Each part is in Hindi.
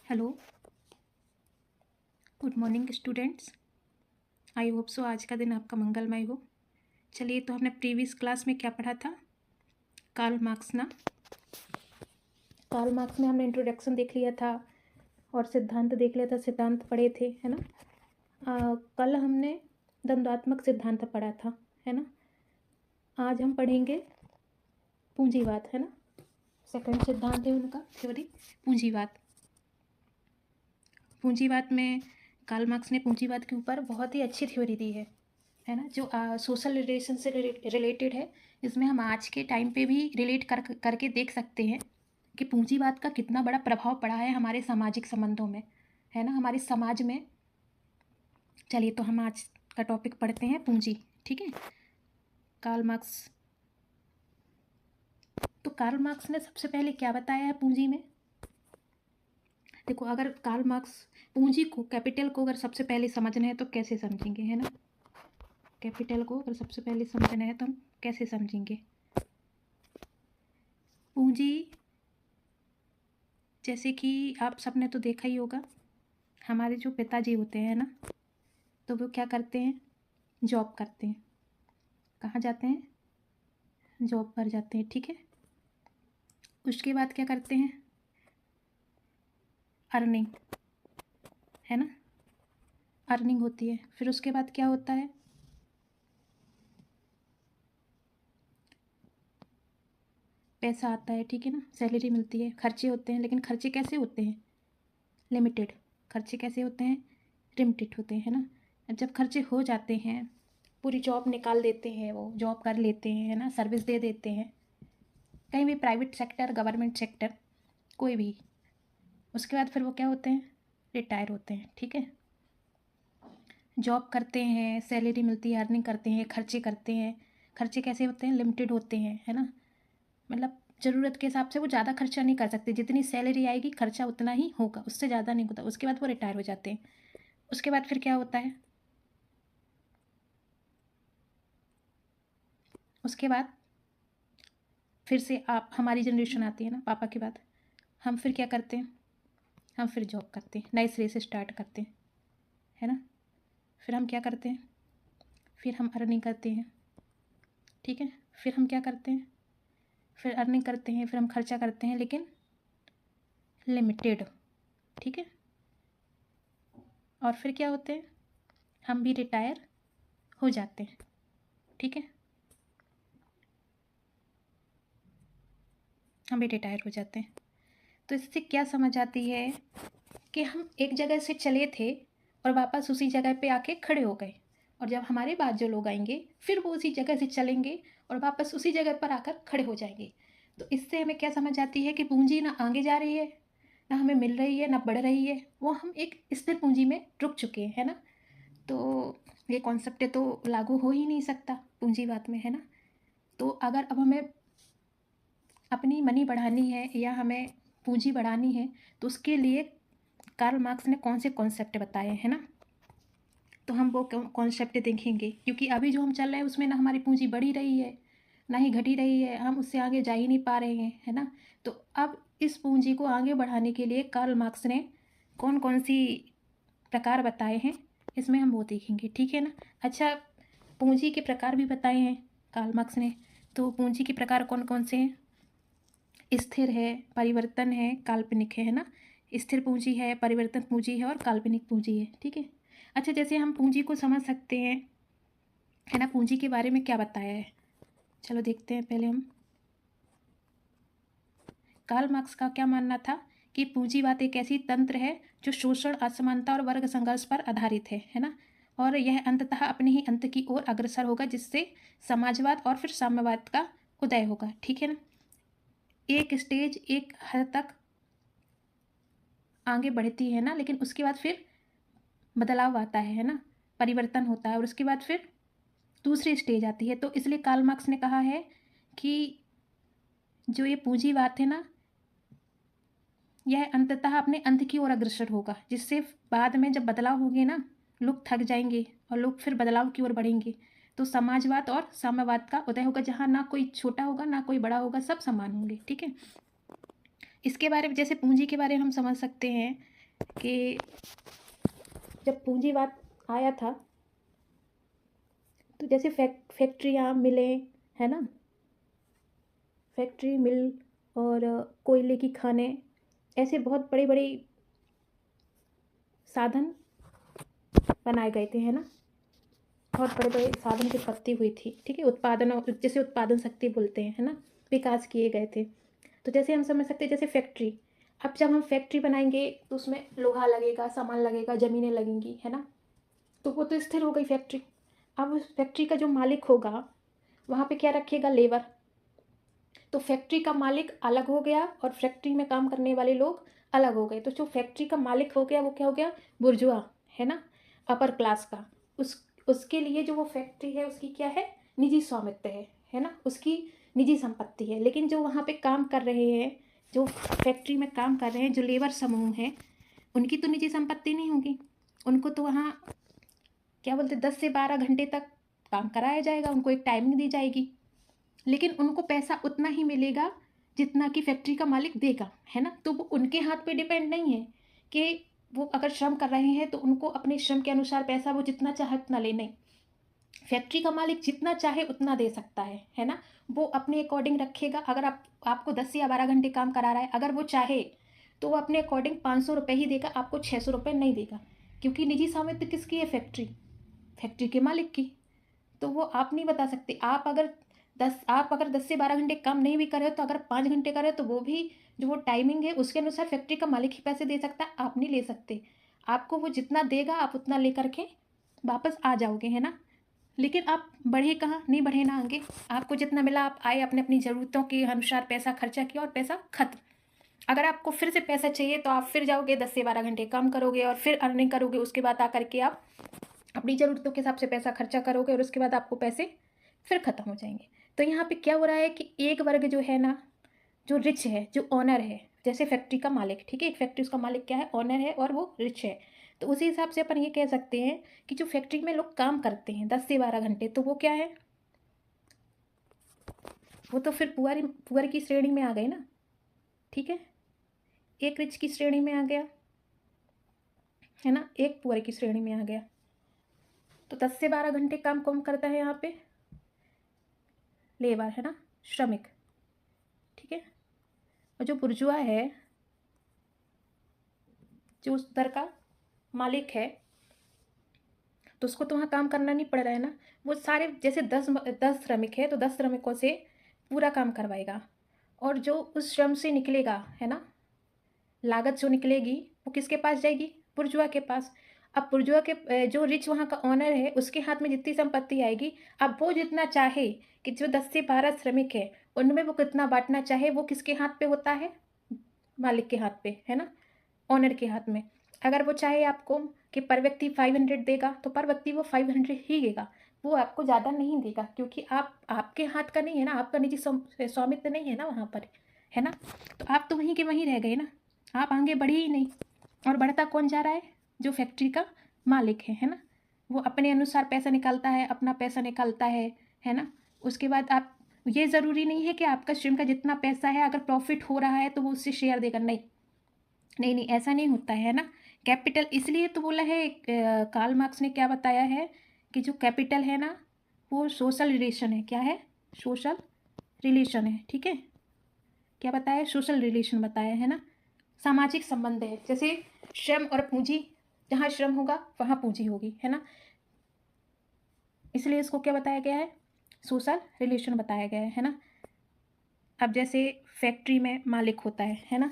Hello, good morning students. I hope so आज का दिन आपका मंगलमय हो। चलिए, तो हमने प्रीवियस क्लास में क्या पढ़ा था? कार्ल मार्क्स ना। कार्ल मार्क्स में हमने इंट्रोडक्शन देख लिया था और सिद्धांत देख लिया था, सिद्धांत पढ़े थे, है ना। कल हमने द्वंद्वात्मक सिद्धांत पढ़ा था, है ना। आज हम पढ़ेंगे पूंजीवाद, है ना। सेकंड सिद्धांत है उनका थ्योरी, पूंजीवाद। पूंजीवाद में कार्ल मार्क्स ने पूंजीवाद के ऊपर बहुत ही अच्छी थ्योरी दी है ना, जो सोशल रिलेशन से रिलेटेड है। इसमें हम आज के टाइम पे भी रिलेट करके देख सकते हैं कि पूंजीवाद का कितना बड़ा प्रभाव पड़ा है हमारे सामाजिक संबंधों में, है ना, हमारे समाज में। चलिए, तो हम आज का टॉपिक पढ़ते हैं पूंजी, ठीक है। कार्ल मार्क्स, तो कार्ल मार्क्स ने सबसे पहले क्या बताया है पूंजी में? देखो, अगर कार्ल मार्क्स पूंजी को, कैपिटल को अगर सबसे पहले समझना है तो कैसे समझेंगे, है ना। कैपिटल को अगर सबसे पहले समझना है तो हम कैसे समझेंगे? पूंजी, जैसे कि आप सबने तो देखा ही होगा, हमारे जो पिताजी होते हैं ना, तो वो क्या करते हैं? जॉब करते हैं। कहाँ जाते हैं? जॉब पर जाते हैं, ठीक है। उसके बाद क्या करते हैं? अर्निंग, है ना, अर्निंग होती है। फिर उसके बाद क्या होता है? पैसा आता है, ठीक है ना, सैलरी मिलती है, खर्चे होते हैं। लेकिन खर्चे कैसे होते हैं? लिमिटेड। खर्चे कैसे होते हैं? लिमिटेड होते हैं, है ना। जब खर्चे हो जाते हैं, पूरी जॉब निकाल देते हैं, वो जॉब कर लेते हैं, है ना, सर्विस दे देते हैं, कहीं भी, प्राइवेट सेक्टर, गवर्नमेंट सेक्टर, कोई भी। उसके बाद फिर वो क्या होते हैं? रिटायर होते हैं, ठीक है। जॉब करते हैं, सैलरी मिलती है, अर्निंग करते हैं, खर्चे करते हैं। खर्चे कैसे होते हैं? लिमिटेड होते हैं, है ना। मतलब ज़रूरत के हिसाब से वो ज़्यादा खर्चा नहीं कर सकते। जितनी सैलरी आएगी खर्चा उतना ही होगा, उससे ज़्यादा नहीं होता। उसके बाद वो रिटायर हो जाते हैं। उसके बाद फिर क्या होता है? उसके बाद फिर से आप, हमारी जनरेशन आती है ना, पापा के बाद हम फिर क्या करते हैं? हम फिर जॉब करते हैं, नए सिरे से स्टार्ट करते हैं, है ना। फिर हम क्या करते हैं? फिर हम अर्निंग करते हैं, ठीक है। फिर हम क्या करते हैं? फिर अर्निंग करते हैं, फिर हम खर्चा करते हैं, लेकिन लिमिटेड, ठीक है। और फिर क्या होते हैं? हम भी रिटायर हो जाते हैं, ठीक है। हम भी रिटायर हो जाते हैं। तो इससे क्या समझ आती है कि हम एक जगह से चले थे और वापस उसी जगह पे आके खड़े हो गए, और जब हमारे बाद जो लोग आएंगे फिर वो उसी जगह से चलेंगे और वापस उसी जगह पर आकर खड़े हो जाएंगे। तो इससे हमें क्या समझ आती है कि पूंजी ना आगे जा रही है, ना हमें मिल रही है, ना बढ़ रही है, वो हम एक स्थिर पूंजी में रुक चुके हैं, है ना। तो ये कॉन्सेप्ट तो लागू हो ही नहीं सकता पूंजीवाद में, है ना। तो अगर अब हमें अपनी मनी बढ़ानी है या हमें पूंजी बढ़ानी है, तो उसके लिए कार्ल मार्क्स ने कौन से कॉन्सेप्ट बताए, है ना। तो हम वो कॉन्सेप्ट देखेंगे, क्योंकि अभी जो हम चल रहे हैं उसमें ना हमारी पूंजी बढ़ी रही है, ना ही घटी रही है, हम उससे आगे जा ही नहीं पा रहे हैं, है ना। तो अब इस पूंजी को आगे बढ़ाने के लिए कार्ल मार्क्स ने कौन कौन सी प्रकार बताए हैं, इसमें हम वो देखेंगे, ठीक है ना। अच्छा, पूंजी के प्रकार भी बताए हैं कार्ल मार्क्स ने। तो पूंजी के प्रकार कौन कौन से हैं? स्थिर है, परिवर्तन है, काल्पनिक है ना। स्थिर पूंजी है, परिवर्तन पूंजी है और काल्पनिक पूंजी है, ठीक है। अच्छा, जैसे हम पूंजी को समझ सकते हैं, है ना, पूंजी के बारे में क्या बताया है, चलो देखते हैं पहले हम। कार्ल मार्क्स का क्या मानना था कि पूंजीवाद एक ऐसी तंत्र है जो शोषण, असमानता और वर्ग संघर्ष पर आधारित है ना। और यह अंततः अपने ही अंत की ओर अग्रसर होगा, जिससे समाजवाद और फिर साम्यवाद का उदय होगा, ठीक है ना। एक स्टेज एक हद तक आगे बढ़ती है ना, लेकिन उसके बाद फिर बदलाव आता है ना, परिवर्तन होता है, और उसके बाद फिर दूसरी स्टेज आती है। तो इसलिए कार्ल मार्क्स ने कहा है कि जो ये पूंजीवाद है ना, यह अंततः अपने अंत की ओर अग्रसर होगा, जिससे बाद में जब बदलाव होंगे ना, लोग थक जाएंगे और लोग फिर बदलाव की ओर बढ़ेंगे। तो समाजवाद और साम्यवाद का उदय होगा, जहाँ ना कोई छोटा होगा ना कोई बड़ा होगा, सब समान होंगे, ठीक है। इसके बारे में, जैसे पूंजी के बारे में हम समझ सकते हैं कि जब पूंजीवाद आया था तो जैसे फैक्ट्रियाँ, मिलें, है ना, फैक्ट्री, मिल और कोयले की खानें, ऐसे बहुत बड़े बड़े साधन बनाए गए थे, है ना, बहुत बड़े बड़े साधन की उत्पत्ति हुई थी, ठीक है, उत्पादन, और जैसे उत्पादन शक्ति बोलते हैं, है ना, विकास किए गए थे। तो जैसे हम समझ सकते हैं जैसे फैक्ट्री, अब जब हम फैक्ट्री बनाएंगे तो उसमें लोहा लगेगा, सामान लगेगा, ज़मीनें लगेंगी, है ना, तो वो तो स्थिर हो गई फैक्ट्री। अब उस फैक्ट्री का जो मालिक होगा वहाँ पे क्या रखेगा, लेबर। तो फैक्ट्री का मालिक अलग हो गया और फैक्ट्री में काम करने वाले लोग अलग हो गए। तो जो फैक्ट्री का मालिक हो गया वो क्या हो गया, बुर्जुआ, है ना, अपर क्लास का। उस उसके लिए जो वो फैक्ट्री है उसकी क्या है, निजी स्वामित्व है ना, उसकी निजी संपत्ति है। लेकिन जो वहाँ पे काम कर रहे हैं, जो फैक्ट्री में काम कर रहे हैं, जो लेबर समूह हैं, उनकी तो निजी संपत्ति नहीं होगी। उनको तो वहाँ क्या बोलते 10 से 12 घंटे तक काम कराया जाएगा, उनको एक टाइमिंग दी जाएगी, लेकिन उनको पैसा उतना ही मिलेगा जितना कि फैक्ट्री का मालिक देगा, है ना। तो वो उनके हाथ पे डिपेंड नहीं है कि वो अगर श्रम कर रहे हैं तो उनको अपने श्रम के अनुसार पैसा वो जितना चाहे उतना ले, नहीं, फैक्ट्री का मालिक जितना चाहे उतना दे सकता है ना। वो अपने अकॉर्डिंग रखेगा। अगर आपको 10 या 12 घंटे काम करा रहा है, अगर वो चाहे तो वो अपने अकॉर्डिंग 500 रुपये ही देगा, आपको 600 रुपये नहीं देगा, क्योंकि निजी स्वामित्व किसकी है, फैक्ट्री के मालिक की। तो वो आप नहीं बता सकते। आप अगर 10 से 12 घंटे काम नहीं भी कर रहे हो तो अगर 5 घंटे कर रहे हो तो वो भी जो वो टाइमिंग है उसके अनुसार फैक्ट्री का मालिक ही पैसे दे सकता है, आप नहीं ले सकते। आपको वो जितना देगा आप उतना ले करके वापस आ जाओगे, है ना। लेकिन आप बढ़े कहाँ, नहीं बढ़े ना आगे। आपको जितना मिला आप आए, अपने अपनी ज़रूरतों के अनुसार पैसा खर्चा किया और पैसा खत्म। अगर आपको फिर से पैसा चाहिए तो आप फिर जाओगे, 10 से 12 घंटे काम करोगे और फिर अर्निंग करोगे। उसके बाद आकर के आप अपनी ज़रूरतों के हिसाब से पैसा खर्चा करोगे और उसके बाद आपको पैसे फिर ख़त्म हो जाएंगे। तो यहाँ पे क्या हो रहा है कि एक वर्ग जो है ना, जो रिच है, जो ऑनर है, जैसे फैक्ट्री का मालिक, ठीक है, एक फैक्ट्री उसका मालिक क्या है, ऑनर है, और वो रिच है। तो उसी हिसाब से अपन ये कह सकते हैं कि जो फैक्ट्री में लोग काम करते हैं 10 से 12 घंटे, तो वो क्या है, वो तो फिर पुअर पुअर की श्रेणी में आ गए ना, ठीक है, एक रिच की श्रेणी में आ गया, है ना, एक पुअर की श्रेणी में आ गया। तो 10 से 12 घंटे काम कौन करता है यहाँ पे, लेबर, है ना, श्रमिक, ठीक है। और जो बुर्जुआ है, जो उस दर का मालिक है, तो उसको तो वहाँ काम करना नहीं पड़ रहा है ना। वो सारे जैसे 10 श्रमिक है तो 10 श्रमिकों से पूरा काम करवाएगा, और जो उस श्रम से निकलेगा, है ना, लागत जो निकलेगी वो किसके पास जाएगी, बुर्जुआ के पास। अब बुर्जुआ के जो रिच वहाँ का ऑनर है उसके हाथ में जितनी संपत्ति आएगी, अब वो जितना चाहे कि जो 10 से 12 श्रमिक है उनमें वो कितना बांटना चाहे, वो किसके हाथ पे होता है, मालिक के हाथ पे, है ना, ऑनर के हाथ में। अगर वो चाहे आपको कि पर व्यक्ति 500 देगा तो पर व्यक्ति वो 500 ही देगा, वो आपको ज़्यादा नहीं देगा, क्योंकि आपके हाथ का नहीं है ना, आपका निजी स्वामित्व नहीं है ना वहाँ पर, है ना। तो आप तो वहीं के वहीं रह गए ना, आप आगे बढ़े ही नहीं। और बढ़ता कौन जा रहा है, जो फैक्ट्री का मालिक है ना, वो अपने अनुसार पैसा निकालता है, अपना पैसा निकालता है ना। उसके बाद आप, ये ज़रूरी नहीं है कि आपका श्रम का जितना पैसा है अगर प्रॉफिट हो रहा है तो वो उससे शेयर देगा, नहीं नहीं नहीं, ऐसा नहीं होता है ना। कैपिटल इसलिए तो बोला है, कार्ल मार्क्स ने क्या बताया है कि जो कैपिटल है ना वो सोशल रिलेशन है, क्या है, सोशल रिलेशन है, ठीक है। क्या बताया है, सोशल रिलेशन बताया है ना, सामाजिक संबंध है। जैसे श्रम और पूंजी, जहाँ श्रम होगा वहाँ पूंजी होगी, है ना, इसलिए इसको क्या बताया गया है, सोशल रिलेशन बताया गया है ना। अब जैसे फैक्ट्री में मालिक होता है ना,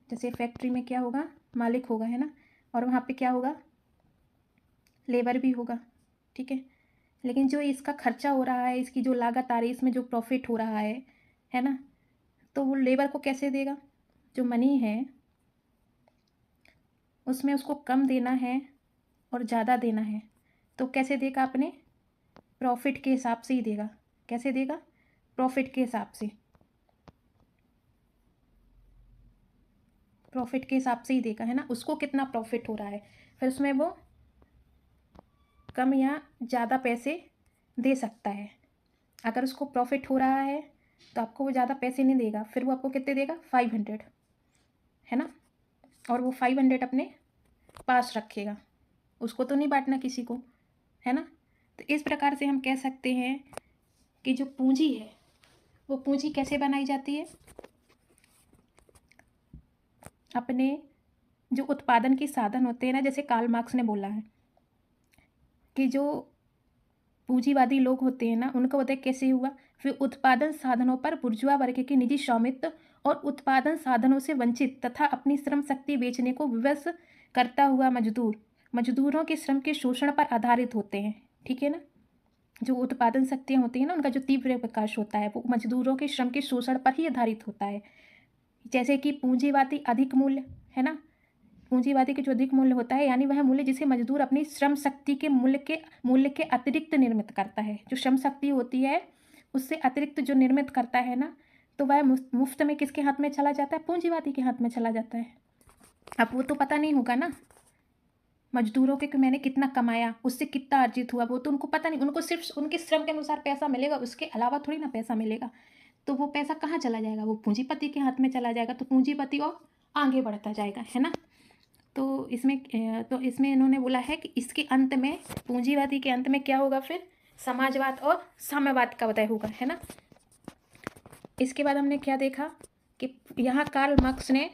जैसे फैक्ट्री में क्या होगा, मालिक होगा, है ना, और वहाँ पे क्या होगा, लेबर भी होगा, ठीक है। लेकिन जो इसका खर्चा हो रहा है, इसकी जो लागत आ रही है, इसमें जो प्रॉफिट हो रहा है ना, तो वो लेबर को कैसे देगा, जो मनी है उसमें उसको कम देना है और ज़्यादा देना है, तो कैसे देगा, अपने प्रॉफिट के हिसाब से ही देगा। कैसे देगा, प्रॉफिट के हिसाब से, प्रॉफिट के हिसाब से ही देगा, है ना, उसको कितना प्रॉफिट हो रहा है, फिर उसमें वो कम या ज़्यादा पैसे दे सकता है। अगर उसको प्रॉफिट हो रहा है तो आपको वो ज़्यादा पैसे नहीं देगा, फिर वो आपको कितने देगा, 500, है ना। और वो 500 अपने पास रखेगा, उसको तो नहीं बांटना किसी को, है ना। तो इस प्रकार से हम कह सकते हैं कि जो पूंजी है वो पूंजी कैसे बनाई जाती है, अपने जो उत्पादन के साधन होते हैं ना, जैसे कार्ल मार्क्स ने बोला है कि जो पूंजीवादी लोग होते हैं ना, उनका उदय कैसे हुआ, फिर उत्पादन साधनों पर बुर्जुआ वर्ग के निजी स्वामित्व और उत्पादन साधनों से वंचित तथा अपनी श्रम शक्ति बेचने को विवश करता हुआ मजदूरों के श्रम के शोषण पर आधारित होते हैं। ठीक है ना। जो उत्पादन शक्तियाँ होती हैं ना, उनका जो तीव्र विकास होता है वो मजदूरों के श्रम के शोषण पर ही आधारित होता है। जैसे कि पूंजीवादी अधिक मूल्य, है ना, पूंजीवादी के जो अधिक मूल्य होता है, यानी वह मूल्य जिसे मजदूर अपनी श्रम शक्ति के मूल्य के अतिरिक्त निर्मित करता है। जो श्रम शक्ति होती है उससे अतिरिक्त जो निर्मित करता है ना, तो वह मुफ्त में किसके हाथ में चला जाता है, पूंजीवादी के हाथ में चला जाता है। अब वो तो पता नहीं होगा ना मजदूरों के कि मैंने कितना कमाया, उससे कितना अर्जित हुआ, वो तो उनको पता नहीं, उनको सिर्फ उनके श्रम के अनुसार पैसा मिलेगा, उसके अलावा थोड़ी ना पैसा मिलेगा। तो वो पैसा कहाँ चला जाएगा, वो पूंजीपति के हाथ में चला जाएगा, तो पूंजीपति और आगे बढ़ता जाएगा, है ना। तो इसमें इन्होंने बोला है कि इसके अंत में, पूंजीवादी के अंत में क्या होगा, फिर समाजवाद और साम्यवाद का उदय होगा, है ना। इसके बाद हमने क्या देखा कि यहाँ कार्ल मार्क्स ने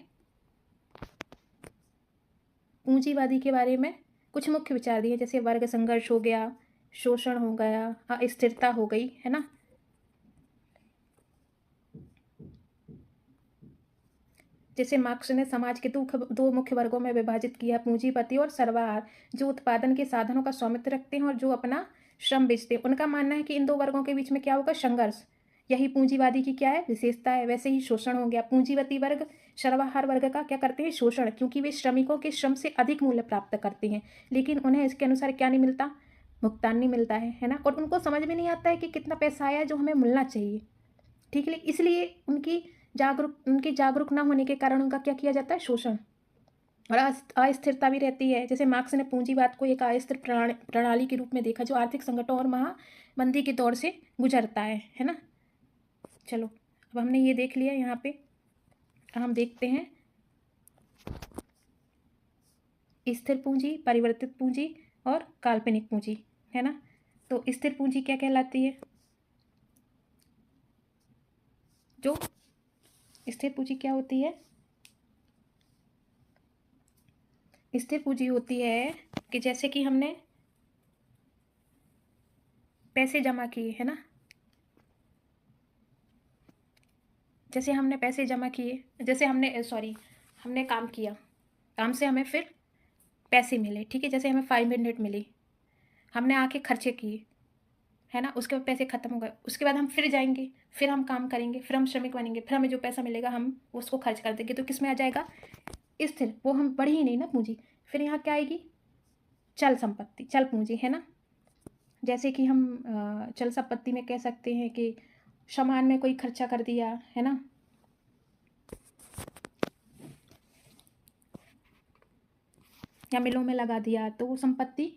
पूंजीवादी के बारे में कुछ मुख्य विचार दिए, जैसे वर्ग संघर्ष हो गया, शोषण हो गया, अस्थिरता हो गई, है ना। जैसे मार्क्स ने समाज के दो मुख्य वर्गों में विभाजित किया, पूंजीपति और सर्वहार, जो उत्पादन के साधनों का स्वामित्व रखते हैं और जो अपना श्रम बेचते हैं। उनका मानना है कि इन दो वर्गों के बीच में क्या होगा, संघर्ष। यही पूंजीवादी की क्या है, विशेषता है। वैसे ही शोषण हो गया, पूंजीपति वर्ग सर्वहार वर्ग का क्या करते हैं, शोषण, क्योंकि वे श्रमिकों के श्रम से अधिक मूल्य प्राप्त करते हैं, लेकिन उन्हें इसके अनुसार क्या नहीं मिलता, भुगतान नहीं मिलता है ना। और उनको समझ में नहीं आता है कि कितना पैसा आया जो हमें मिलना चाहिए। ठीक है, इसलिए उनकी जागरूक ना होने के कारण उनका क्या किया जाता है, शोषण। और अस्थिरता भी रहती है। जैसे मार्क्स ने पूंजीवाद को एक अस्थिर प्रणाली के रूप में देखा, जो आर्थिक संकटों और महामंदी के दौर से गुजरता है ना। चलो, अब हमने ये देख लिया। यहाँ पे हम देखते हैं स्थिर पूंजी, परिवर्तित पूंजी और काल्पनिक पूंजी, है ना। तो स्थिर पूंजी क्या कहलाती है, जो स्थिर पूंजी क्या होती है, स्थिर पूंजी होती है कि जैसे कि हमने पैसे जमा किए, है ना, जैसे हमने पैसे जमा किए, जैसे हमने काम किया, काम से हमें फिर पैसे मिले, ठीक है। जैसे हमें 500 मिली, हमने आके खर्चे किए, है ना, उसके बाद पैसे खत्म हो गए, उसके बाद हम फिर जाएंगे, फिर हम काम करेंगे, फिर हम श्रमिक बनेंगे, फिर हमें जो पैसा मिलेगा हम उसको खर्च कर देंगे, तो किस में आ जाएगा, स्थिर। वो हम बढ़ी ही नहीं ना पूंजी। फिर यहाँ क्या आएगी, चल संपत्ति, चल पूंजी, है ना। जैसे कि हम चल संपत्ति में कह सकते हैं कि सामान में कोई खर्चा कर दिया, है ना, या मिलों में लगा दिया, तो वो संपत्ति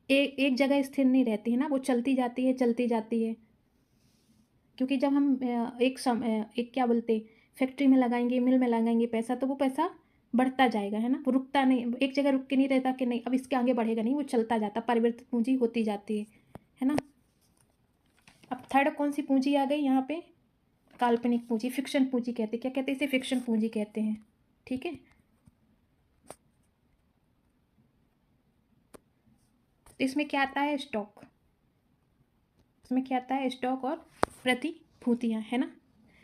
एक जगह स्थिर नहीं रहती है ना, वो चलती जाती है, चलती जाती है। क्योंकि जब हम एक क्या बोलते, फैक्ट्री में लगाएंगे, मिल में लगाएंगे पैसा, तो वो पैसा बढ़ता जाएगा, है ना, वो रुकता नहीं, एक जगह रुक के नहीं रहता कि नहीं अब इसके आगे बढ़ेगा, नहीं, वो चलता जाता, परिवर्तित पूंजी होती जाती है ना। अब थर्ड कौन सी पूंजी आ गई यहाँ पे, काल्पनिक पूंजी, फिक्शन पूंजी कहते हैं। क्या कहते हैं इसे, फिक्शन पूंजी कहते हैं, ठीक है। तो इसमें क्या आता है, स्टॉक, इसमें क्या आता है, स्टॉक और प्रतिभूतियाँ, है ना।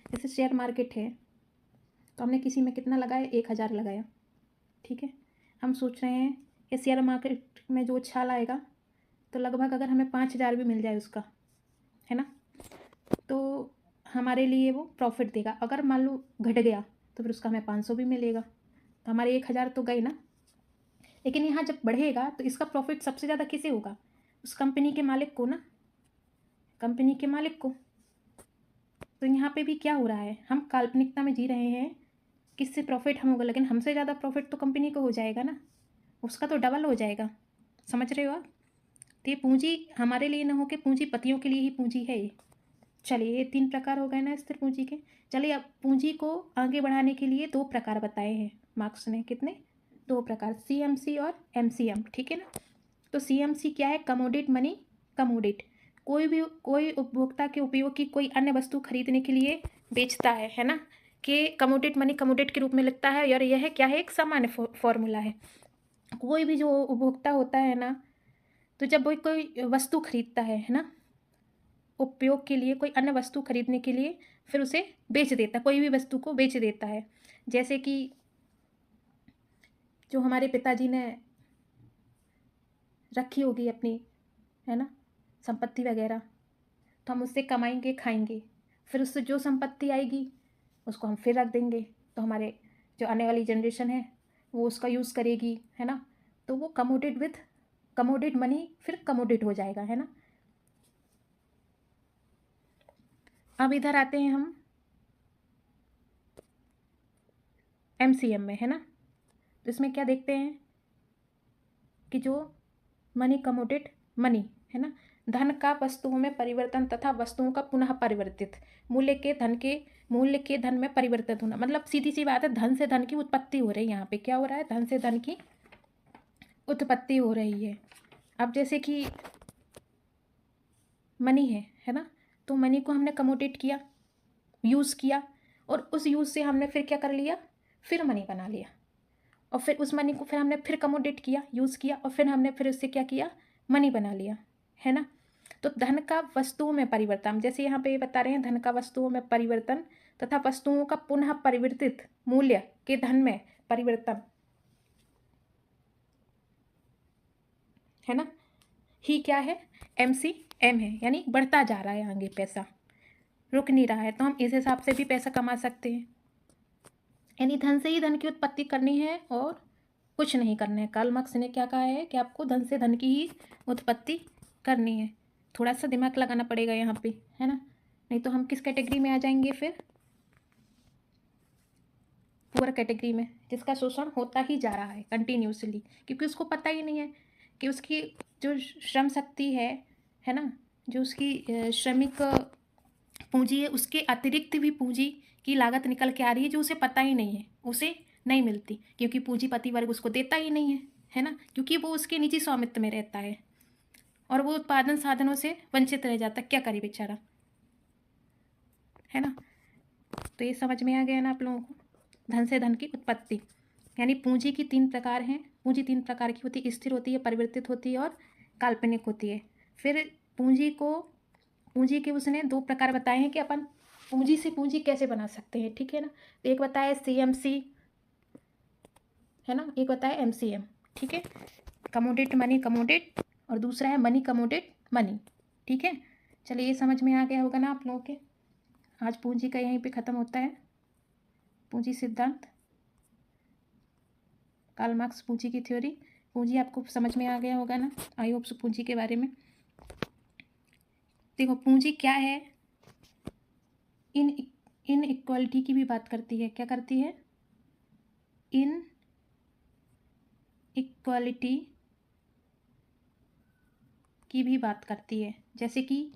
जैसे शेयर मार्केट है, तो हमने किसी में कितना लगाया, 1000 लगाया, ठीक है। हम सोच रहे हैं कि शेयर मार्केट में जो उछाल आएगा, तो लगभग अगर हमें 5000 भी मिल जाए उसका, है ना, तो हमारे लिए वो प्रॉफिट देगा। अगर मान लो घट गया तो फिर उसका हमें 500 भी मिलेगा, तो हमारे 1000 तो गए ना। लेकिन यहाँ जब बढ़ेगा तो इसका प्रॉफिट सबसे ज़्यादा किसे होगा, उस कंपनी के मालिक को ना, कंपनी के मालिक को। तो यहाँ पे भी क्या हो रहा है, हम काल्पनिकता में जी रहे हैं, किससे प्रॉफिट हम होगा, लेकिन हमसे ज़्यादा प्रॉफिट तो कंपनी को हो जाएगा ना, उसका तो डबल हो जाएगा। समझ रहे हो आप। तो ये पूंजी हमारे लिए ना हो के पूंजीपतियों के लिए ही पूंजी है ये। चलिए, ये 3 प्रकार हो गए ना स्थिर पूंजी के। चलिए, अब पूंजी को आगे बढ़ाने के लिए 2 प्रकार बताए हैं मार्क्स ने कितने, 2 प्रकार, CMC और MCM, ठीक है ना। तो CMC क्या है, कमोडिट मनी कमोडिट, कोई उपभोक्ता के उपयोग की कोई अन्य वस्तु खरीदने के लिए बेचता है ना, कि कमोडिट मनी कमोडिट के रूप में लिखता है। और यह क्या है, एक सामान्य फॉर्मूला है। कोई भी जो उपभोक्ता होता है ना, तो जब वो कोई वस्तु खरीदता है ना, उपयोग के लिए कोई अन्य वस्तु खरीदने के लिए, फिर उसे बेच देता है, कोई भी वस्तु को बेच देता है। जैसे कि जो हमारे पिताजी ने रखी होगी अपनी, है ना, संपत्ति वगैरह, तो हम उससे कमाएंगे खाएंगे, फिर उससे जो संपत्ति आएगी उसको हम फिर रख देंगे, तो हमारे जो आने वाली जनरेशन है वो उसका यूज़ करेगी, है ना। तो वो कमोडिट मनी फिर कमोडिट हो जाएगा, है ना। अब इधर आते हैं हम MCM में, है ना। तो इसमें क्या देखते हैं कि जो मनी कमोडिट मनी, है ना, धन का वस्तुओं में परिवर्तन तथा वस्तुओं का पुनः परिवर्तित, मूल्य के धन में परिवर्तित होना। मतलब सीधी सी बात है, धन से धन की उत्पत्ति हो रही है। यहाँ पे क्या हो रहा है, धन से धन की उत्पत्ति हो रही है। अब जैसे कि मनी है ना, तो मनी को हमने कमोडिट किया, यूज़ किया, और उस यूज़ से हमने फिर क्या कर लिया, फिर मनी बना लिया, और फिर उस मनी को फिर हमने फिर कमोडिट किया, यूज़ किया, और फिर हमने फिर उससे क्या किया, मनी बना लिया, है ना। तो धन का वस्तुओं में परिवर्तन, जैसे यहाँ पे बता रहे हैं, धन का वस्तुओं में परिवर्तन तथा वस्तुओं का पुनः परिवर्तित मूल्य के धन में परिवर्तन, है ना, ही क्या है, MCM है। यानी बढ़ता जा रहा है आगे, पैसा रुक नहीं रहा है। तो हम इस हिसाब से भी पैसा कमा सकते हैं। यानी धन से ही धन की उत्पत्ति करनी है और कुछ नहीं करना है। कार्ल मार्क्स ने क्या कहा है कि आपको धन से धन की ही उत्पत्ति करनी है। थोड़ा सा दिमाग लगाना पड़ेगा यहाँ पे, है ना, नहीं तो हम किस कैटेगरी में आ जाएंगे, फिर पुअर कैटेगरी में, जिसका शोषण होता ही जा रहा है कंटिन्यूसली, क्योंकि उसको पता ही नहीं है कि उसकी जो श्रम शक्ति है ना, जो उसकी श्रमिक पूंजी है, उसके अतिरिक्त भी पूंजी की लागत निकल के आ रही है, जो उसे पता ही नहीं है, उसे नहीं मिलती, क्योंकि पूंजीपति वर्ग उसको देता ही नहीं है ना, क्योंकि वो उसके निजी स्वामित्व में रहता है और वो उत्पादन साधनों से वंचित रह जाता है। क्या करे बेचारा, है ना। तो ये समझ में आ गया ना आप लोगों को, धन से धन की उत्पत्ति। यानी पूंजी की 3 प्रकार हैं। पूंजी 3 प्रकार की होती है, स्थिर होती है, परिवर्तित होती है और काल्पनिक होती है। फिर पूंजी के उसने 2 प्रकार बताए हैं कि अपन पूंजी से पूंजी कैसे बना सकते हैं, ठीक है ना। एक बताया CMC, है ना, एक बताया MCM, ठीक है, कमोडिट मनी कमोडिट, और दूसरा है मनी कमोडिट मनी, ठीक है। चलिए, ये समझ में आ गया होगा ना आप लोगों के। आज पूंजी का यहीं पे ख़त्म होता है, पूंजी सिद्धांत, कार्ल मार्क्स पूंजी की थ्योरी। पूंजी आपको समझ में आ गया होगा ना, आई होप सो। पूंजी के बारे में देखो, पूंजी क्या है, इन इक्वालिटी की भी बात करती है। क्या करती है, इन इक्वालिटी की भी बात करती है। जैसे कि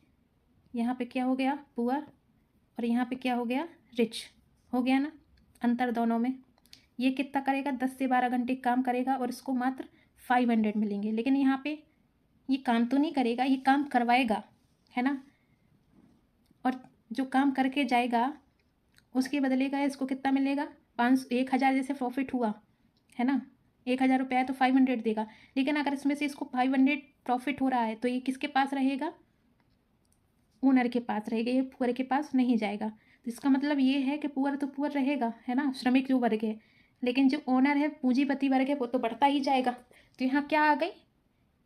यहाँ पे क्या हो गया, पुअर, और यहाँ पे क्या हो गया, रिच, हो गया ना, अंतर दोनों में। ये कितना करेगा, 10 से 12 घंटे काम करेगा और इसको मात्र 500 मिलेंगे। लेकिन यहाँ पे ये काम तो नहीं करेगा, ये काम करवाएगा, है ना, और जो काम करके जाएगा उसके बदले का इसको कितना मिलेगा, 1000 जैसे प्रॉफिट हुआ, है ना, 1000 रुपया है तो 500 देगा। लेकिन अगर इसमें से इसको 500 प्रॉफिट हो रहा है तो ये किसके पास रहेगा, ओनर के पास रहेगा, ये पुअर के पास नहीं जाएगा। तो इसका मतलब ये है कि पुअर तो पुअर रहेगा, है ना, श्रमिक जो वर्ग है, लेकिन जो ओनर है, पूंजीपति वर्ग है, वो तो बढ़ता ही जाएगा। तो यहाँ क्या आ गई,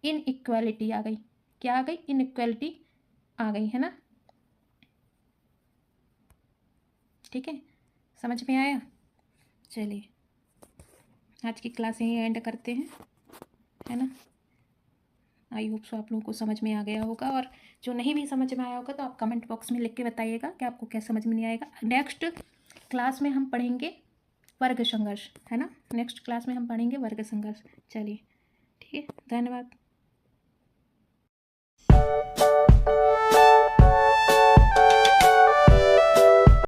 इन इक्वालिटी आ गई। क्या आ गई, इन इक्वालिटी आ गई, है ना। ठीक है, समझ में आया। चलिए, आज की क्लास यहीं एंड करते हैं, है ना। आई होप सो आप लोगों को समझ में आ गया होगा, और जो नहीं भी समझ में आया होगा तो आप कमेंट बॉक्स में लिख के बताइएगा कि आपको क्या समझ में नहीं आएगा। नेक्स्ट क्लास में हम पढ़ेंगे वर्ग संघर्ष, है ना, नेक्स्ट क्लास में हम पढ़ेंगे वर्ग संघर्ष। चलिए, ठीक है, धन्यवाद।